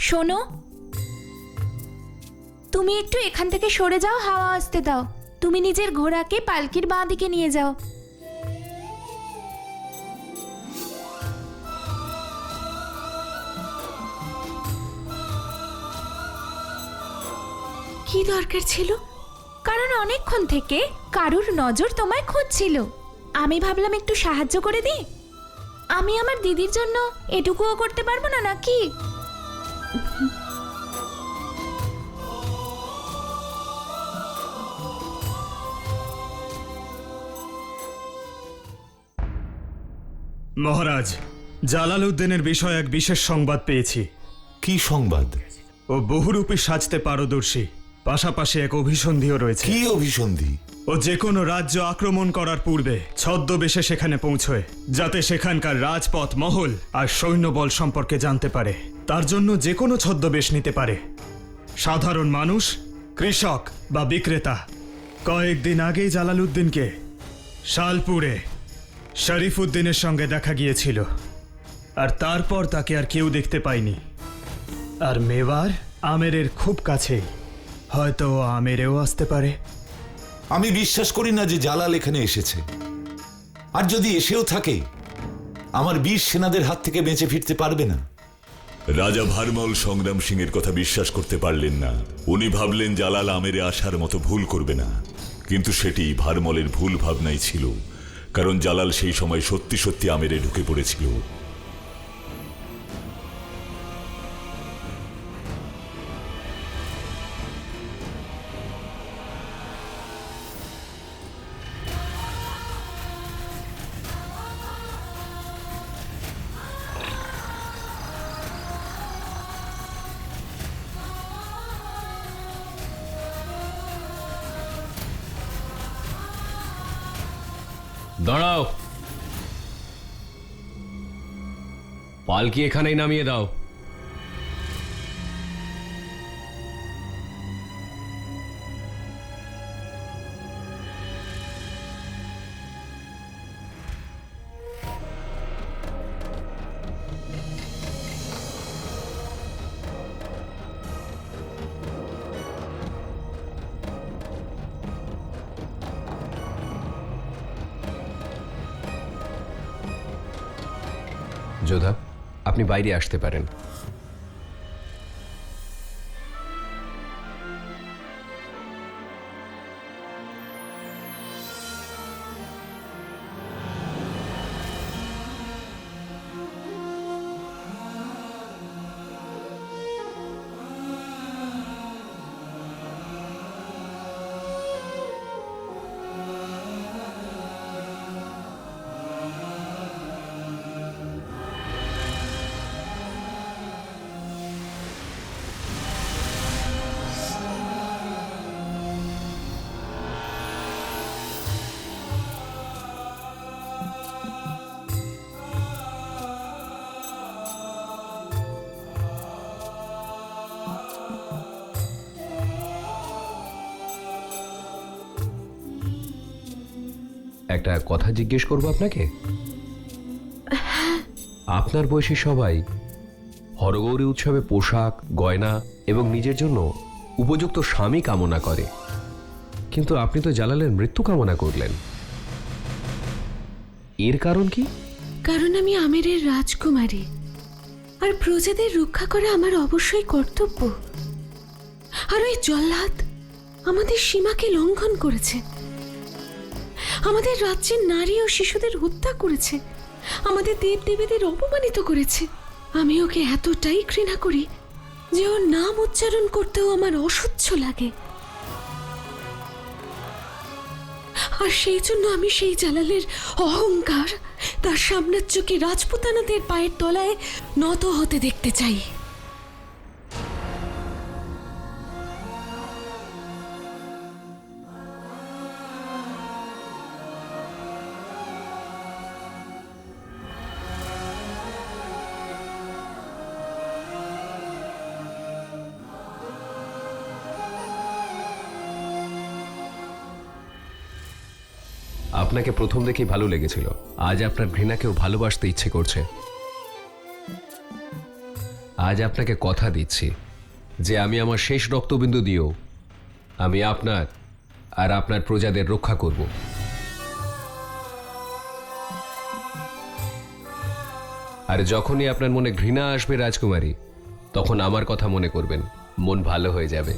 শোনো, তুমি একটু এখান থেকে সরে যাও, হাওয়া আসতে দাও। তুমি নিজের ঘোড়াকে পালকির বাঁ দিকে নিয়ে যাও। কি দরকার ছিল? কারণ অনেকক্ষণ থেকে কারুর নজর তোমায় খুঁজছিল। আমি ভাবলাম একটু সাহায্য করে দিই। আমি আমার দিদির জন্য এটুকুও করতে পারবো না নাকি? মহারাজ, জালালউদ্দিনের বিষয়ে এক বিশেষ সংবাদ পেয়েছি। কি সংবাদ? ও বহুরূপী সাজতে পারদর্শী, পাশাপাশি এক অভিসন্ধিও রয়েছে। কি অভিসন্ধি? ও যে কোনো রাজ্য আক্রমণ করার পূর্বে ছদ্মবেশে সেখানে পৌঁছয়, যাতে সেখানকার রাজপথ, মহল আর সৈন্যবল সম্পর্কে জানতে পারে। তার জন্য যে কোনো ছদ্মবেশ নিতে পারে, সাধারণ মানুষ, কৃষক বা বিক্রেতা। কয়েকদিন আগেই জালালউদ্দিনকে শালপুরে শরীফউদ্দিনের সঙ্গে দেখা গিয়েছিল, আর তারপর তাকে আর কেউ দেখতে পায়নি। আর মেওয়ার আমেরের খুব কাছেই, হয়তো ও আমেরেও আসতে পারে। আমি বিশ্বাস করি না যে জালাল এখানে এসেছে। আর যদি এসেও থাকে, আমার ২০ সেনাদের হাত থেকে বেঁচে ফিরতে পারবে না। রাজা ভারমল সংগ্রাম সিংয়ের কথা বিশ্বাস করতে পারলেন না। উনি ভাবলেন জালাল আমেরে আসার মতো ভুল করবে না, কিন্তু সেটি ভারমলের ভুল ভাবনাই ছিল। কারণ জালাল সেই সময় সত্যি সত্যি আমেরে ঢুকে পড়েছিল। দাঁড়াও, পালকি এখানেই নামিয়ে দাও। যোধা, আপনি বাইরে আসতে পারেন। একটা কথা জিজ্ঞেস করবো আপনাকে। আপনার বয়সী সবাই হরগৌরী উৎসবে পোশাক, গয়না এবং নিজের জন্য উপযুক্ত স্বামী কামনা করে, কিন্তু আপনি তো জালালের মৃত্যু কামনা করলেন। এর কারণ কি? কারণ আমি আমেরের রাজকুমারী, আর প্রজাদের রক্ষা করা আমার অবশ্যই কর্তব্য। আর ওই জল্লাদ আমাদের সীমাকে লঙ্ঘন করেছে, আমাদের রাজ্যের নারী ও শিশুদের হত্যা করেছে, আমাদের দেবদেবীদের অপমানিত করেছে। আমি ওকে এতটাই ঘৃণা করি যে ওর নাম উচ্চারণ করতেও আমার অসহ্য লাগে। আর সেই জন্য আমি সেই জালালের অহংকার, তার সাম্রাজ্যকে রাজপুতানাদের পায়ের তলায় নত হতে দেখতে চাই। আপনাকে প্রথম দেখেই ভালো লেগেছিল, আজ আপনার ঘৃণাকেও ভালোবাসতে ইচ্ছে করছে। আজ আপনাকে কথা দিচ্ছি যে আমি আমার শেষ রক্তবিন্দু দিয়েও আমি আপনার আর আপনার প্রজাদের রক্ষা করব। আর যখনই আপনার মনে ঘৃণা আসবে রাজকুমারী, তখন আমার কথা মনে করবেন, মন ভালো হয়ে যাবে।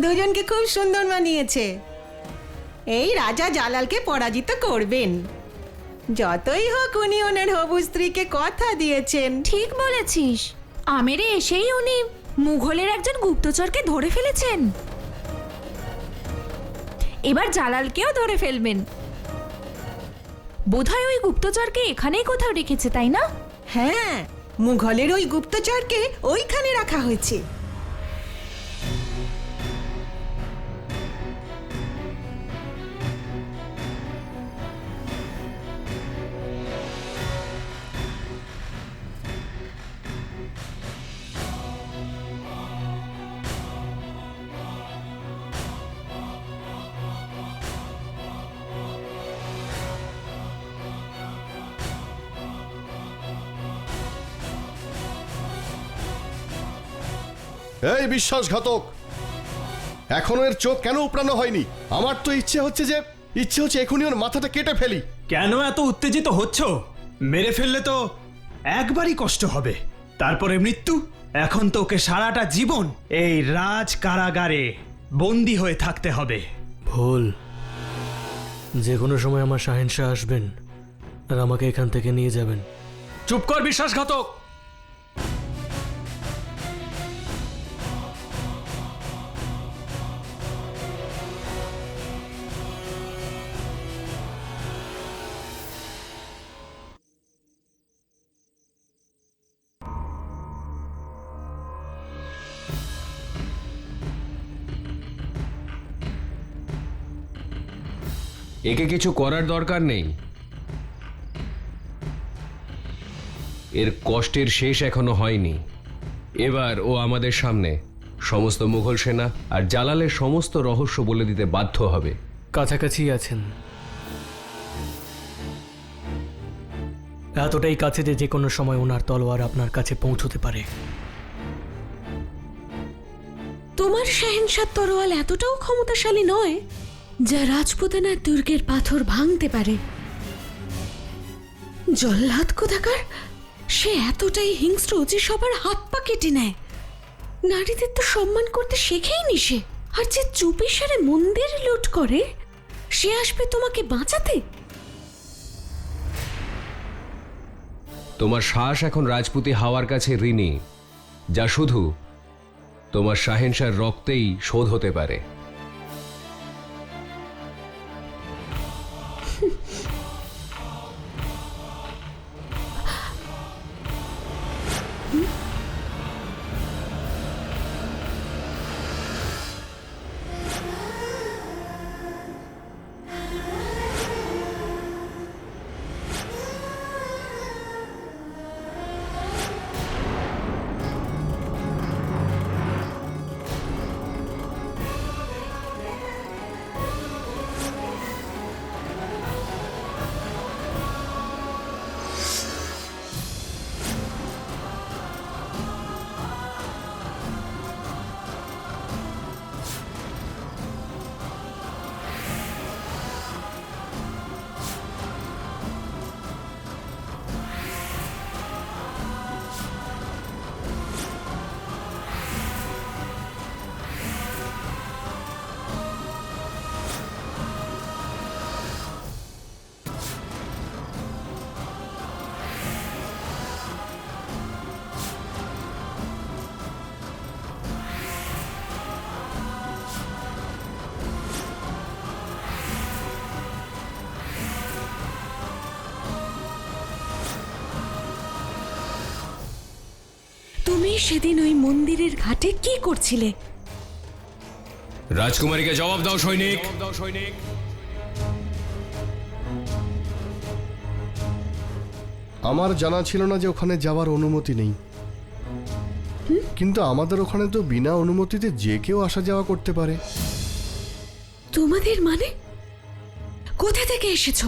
দুজনকে খুব সুন্দর মানিয়েছে। এই রাজা জালালকে পরাজিত করবেন। যতই হোক উনি ওনার হবু স্ত্রীকে কথা দিয়েছেন। ঠিক বলেছিস, আমেরে এসেই উনি মুঘলের একজন গুপ্তচরকে ধরে ফেলেছেন। এবার জালালকেও ধরে ফেলবেন। বোধহয় ওই গুপ্তচরকে এখানেই কোথাও রেখেছে, তাই না? হ্যাঁ, মুঘলের ওই গুপ্তচরকে ওইখানে রাখা হয়েছে। এই বিশ্বাসঘাতক, এখনো এর চোখ কেন উপড়ানো হয়নি? আমার তো ইচ্ছে হচ্ছে এখনই ওর মাথাটা কেটে ফেলি। কেন এত উত্তেজিত হচ্ছ? মেরে ফেললে তো একবারই কষ্ট হবে, তারপরে মৃত্যু। এখন তো ওকে সারাটা জীবন এই রাজ কারাগারে বন্দি হয়ে থাকতে হবে। ভুল। যে কোনো সময় আমার শাহেনশাহ আসবেন আর আমাকে এখান থেকে নিয়ে যাবেন। চুপ কর বিশ্বাসঘাতক! একে কিছু করার দরকার নেই। এর কষ্টের শেষ এখনো হয়নি। এবার ও আমাদের সামনে সমস্ত মুঘল সেনা আর জালালের সমস্ত রহস্য বলে দিতে বাধ্য হবে। কাছাকাছি আছেন, এতটাই কাছে যে কোনো সময় ওনার তলোয়ার আপনার কাছে পৌঁছতে পারে। তোমার শাহেনশাহ তরোয়াল এতটাও ক্ষমতাশালী নয় যা রাজপুতানার দুর্গের পাথর ভাঙতে পারে। জল্লাদ কোথাকার, সে এতটাই হিংস্র যে সবার হাত পা কেটে নেয়। নারীদের তো সম্মান করতে শেখেইনি সে। আর যে চুপিসারে মন্দির লুট করে, সে আসবে তোমাকে বাঁচাতে? তোমার শ্বাস এখন রাজপুতি হাওয়ার কাছে ঋণী, যা শুধু তোমার শাহেনশার রক্তেই শোধ হতে পারে। সেদিন ওই মন্দিরের ঘাটে কি করছিলে? রাজকুমারীকে জবাব দাও সৈনিক। আমার জানা ছিল না যে ওখানে যাওয়ার অনুমতি নেই, কিন্তু আমাদের ওখানে তো বিনা অনুমতিতে যে কেউ আসা যাওয়া করতে পারে। তোমাদের মানে? কোথা থেকে এসেছো?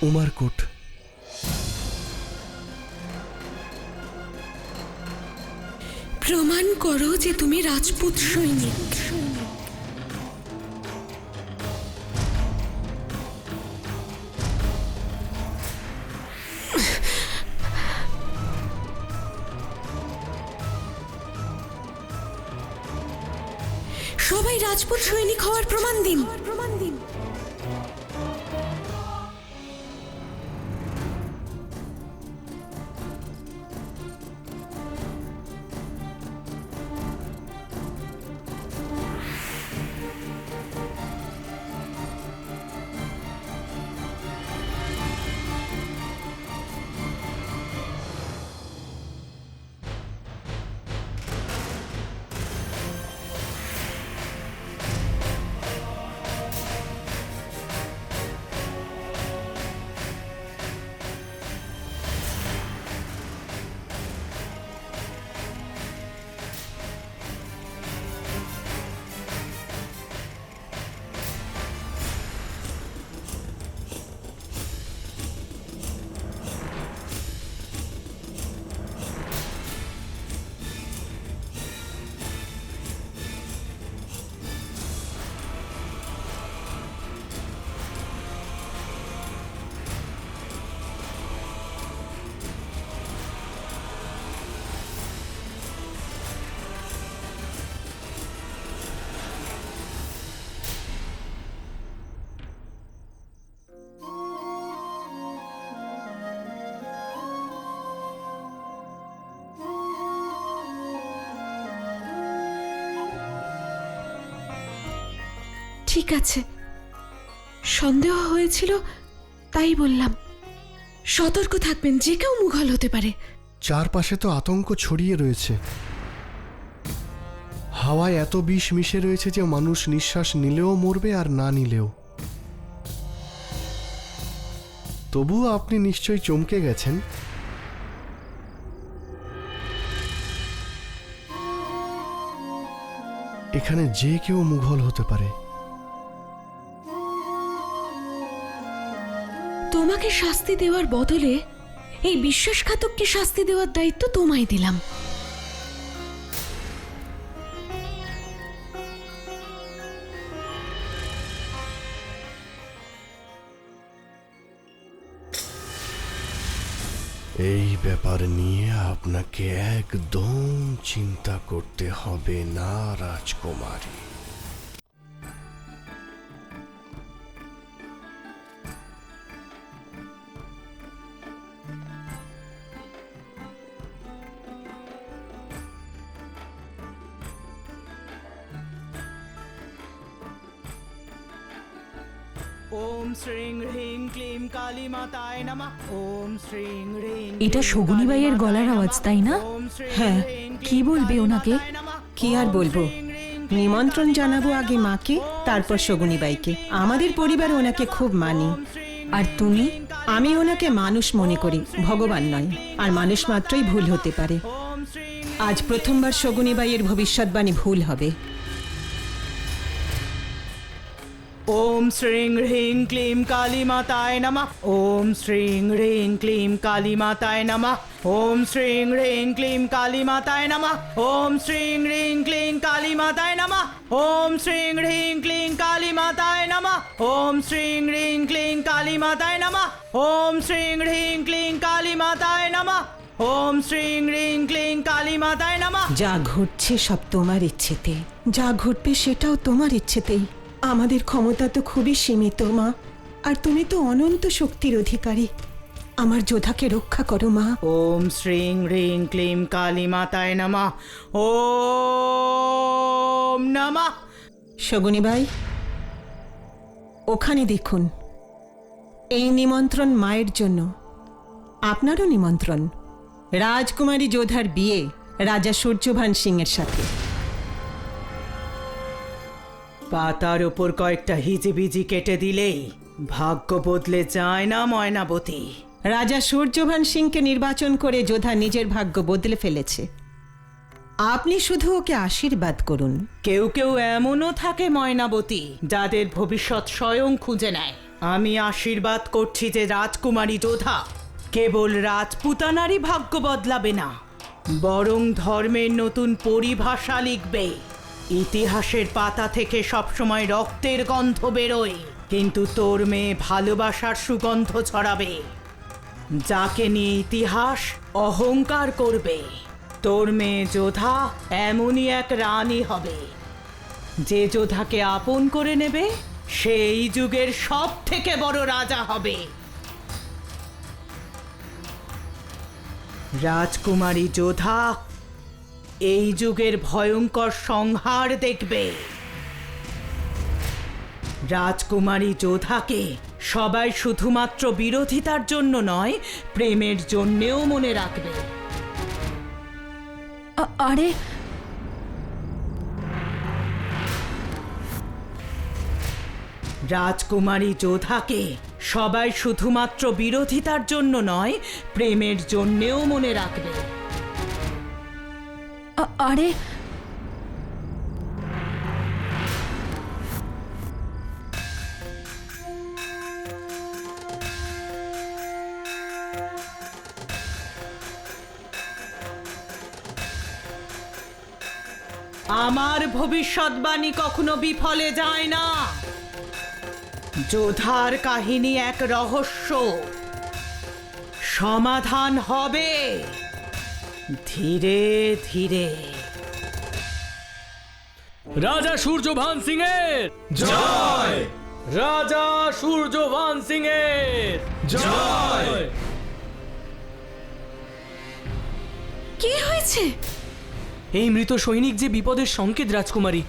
উমারকোট। প্রমাণ করো যে তুমি রাজপুত সৈনিক। সবাই রাজপুত সৈনিক হওয়ার প্রমাণ দিন। ঠিক আছে, সন্দেহ হয়েছিল তাই বললাম। সতর্ক থাকবেন, যে কেউ মুঘল হতে পারে। চারপাশে তো আতঙ্ক ছড়িয়ে রয়েছে। হাওয়ায় এত বিষ মিশে রয়েছে যে মানুষ নিঃশ্বাস নিলেও মরবে আর না নিলেও। তবুও আপনি নিশ্চয়ই চমকে গেছেন। এখানে যে কেউ মুঘল হতে পারে। তোমাকে শাস্তি দেওয়ার বদলে এই বিশ্বাসঘাতককে শাস্তি দেওয়ার দায়িত্ব তোমায় দিলাম। এই ব্যাপার নিয়ে আপনাকে একদম চিন্তা করতে হবে না রাজকুমারী। ওম শ্রীং হ্রিং ক্লিম কালী মাতায় নমঃ। ওম শ্রীং হ্রিং। এটা শগুনিবাইয়ের গলার আওয়াজ, তাই না? হ্যাঁ। কি বলবে ওনাকে? কি আর বলবো, নিমন্ত্রণ জানাবো আগে মাকে, তারপর শগুনিবাইকে। আমাদের পরিবার ওনাকে খুব মানি। আর তুমি? আমি ওনাকে মানুষ মনে করি, ভগবান নয়। আর মানুষ মাত্রই ভুল হতে পারে। আজ প্রথমবার শগুনিবাইয়ের ভবিষ্যৎবাণী ভুল হবে। ওম শ্রীং হ্রিং ক্লিম কালী মাতায় নমঃ। ওম শ্রীং হ্রিং ক্লিম কালী মাতায় নমঃ। ওম শ্রীং হ্রিং ক্লিম কালী মাতায় নমঃ। ওম শ্রীং হ্রিং ক্লিং কালী মাতায় নমঃ। ওম শ্রীং হ্রিং ক্লিং কালী মাতায় নমঃ। ওম শ্রীং হ্রিং ক্লিং কালী মাতায় নমঃ। ওম শ্রীং হ্রিং ক্লিং কালী মাতায় নমঃ। ওম শ্রীং হ্রিং ক্লিং কালী মাতায় নমঃ। যা ঘটছে সব তোমার ইচ্ছেতে, যা ঘটবে সেটাও তোমার ইচ্ছেতেই। আমাদের ক্ষমতা তো খুবই সীমিত মা, আর তুমি তো অনন্ত শক্তির অধিকারী। আমার যোধাকে রক্ষা করো মা। ওম শ্রীং হ্রিং ক্লিম কালী মাতায় নমঃ। ওম নমঃ। শগুনিবাই, ওখানে দেখুন, এই নিমন্ত্রণ মায়ের জন্য, আপনারও নিমন্ত্রণ। রাজকুমারী যোধার বিয়ে রাজা সূর্যভান সিং এর সাথে। পাতার ওপর কয়েকটা হিজিবিজি কেটে দিলেই ভাগ্য বদলে যায় না ময়নাবতী। রাজা সূর্যভান সিংকে নির্বাচন করে যোধা নিজের ভাগ্য বদলে ফেলেছে। আপনি শুধু ওকে আশীর্বাদ করুন। কেউ কেউ এমনও থাকে ময়নাবতী, যাদের ভবিষ্যৎ স্বয়ং খুঁজে নেয়। আমি আশীর্বাদ করছি যে রাজকুমারী যোধা কেবল রাজপুতানারই ভাগ্য বদলাবে না, বরং ধর্মের নতুন পরিভাষা লিখবে। ইতিহাসের পাতা থেকে সবসময় রক্তের গন্ধ বেরোয়, কিন্তু তোর মেয়ে ভালোবাসার সুগন্ধ ছড়াবে, যাকে নিয়ে ইতিহাস অহংকার করবে। তোর মেয়ে যোধা এমনই এক রানী হবে, যে যোধাকে আপন করে নেবে সেই যুগের সব থেকে বড় রাজা হবে। রাজকুমারী যোধা এই যুগের ভয়ঙ্কর সংহার দেখবে। রাজকুমারী যোধাকে সবাই শুধুমাত্র বিরোধিতার জন্য নয়, প্রেমের জন্যেও মনে রাখবে। আরে রাজকুমারী যোধাকে সবাই শুধুমাত্র বিরোধিতার জন্য নয়, প্রেমের জন্যেও মনে রাখবে। আরে আমার ভবিষ্যৎবাণী কখনো বিফলে যায় না। যোধার কাহিনী এক রহস্য, সমাধান হবে ধীরে ধীরে। রাজা সূর্যভান সিং এর জয়! রাজা সূর্যভান সিং এর জয়! কি হয়েছে? এই মৃত সৈনিক যে বিপদের সংকেত রাজকুমারী।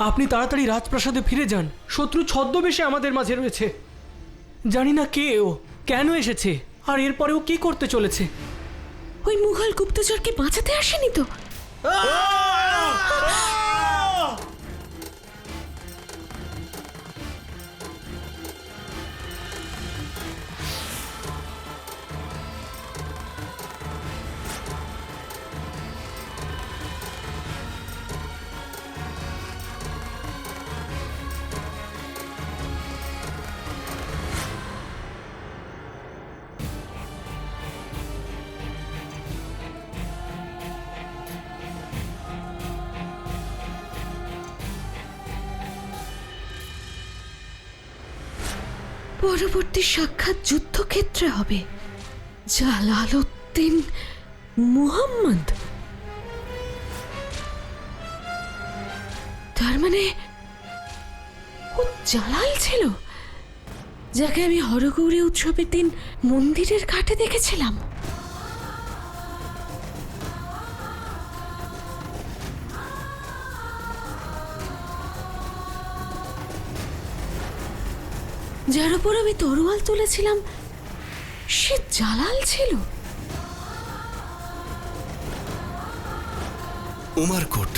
আপনি তাড়াতাড়ি রাজপ্রাসাদে ফিরে যান। শত্রু ছদ্মবেশে আমাদের মাঝে রয়েছে। জানি না কে ও, কেন এসেছে, আর এরপরেও কি করতে চলেছে। ওই মুঘল গুপ্তচরকে বাঁচাতে আসেনি তো? পরবর্তী সাক্ষাৎ যুদ্ধক্ষেত্রে হবে। জালালউদ্দিন মুহাম্মদ, তার মানে ও জালাল ছিল, যাকে আমি হরগৌরী উৎসবের দিন মন্দিরের ঘাটে দেখেছিলাম। যার উপর আমি তরোয়াল তুলেছিলাম সে জালাল ছিল। উমারকোট।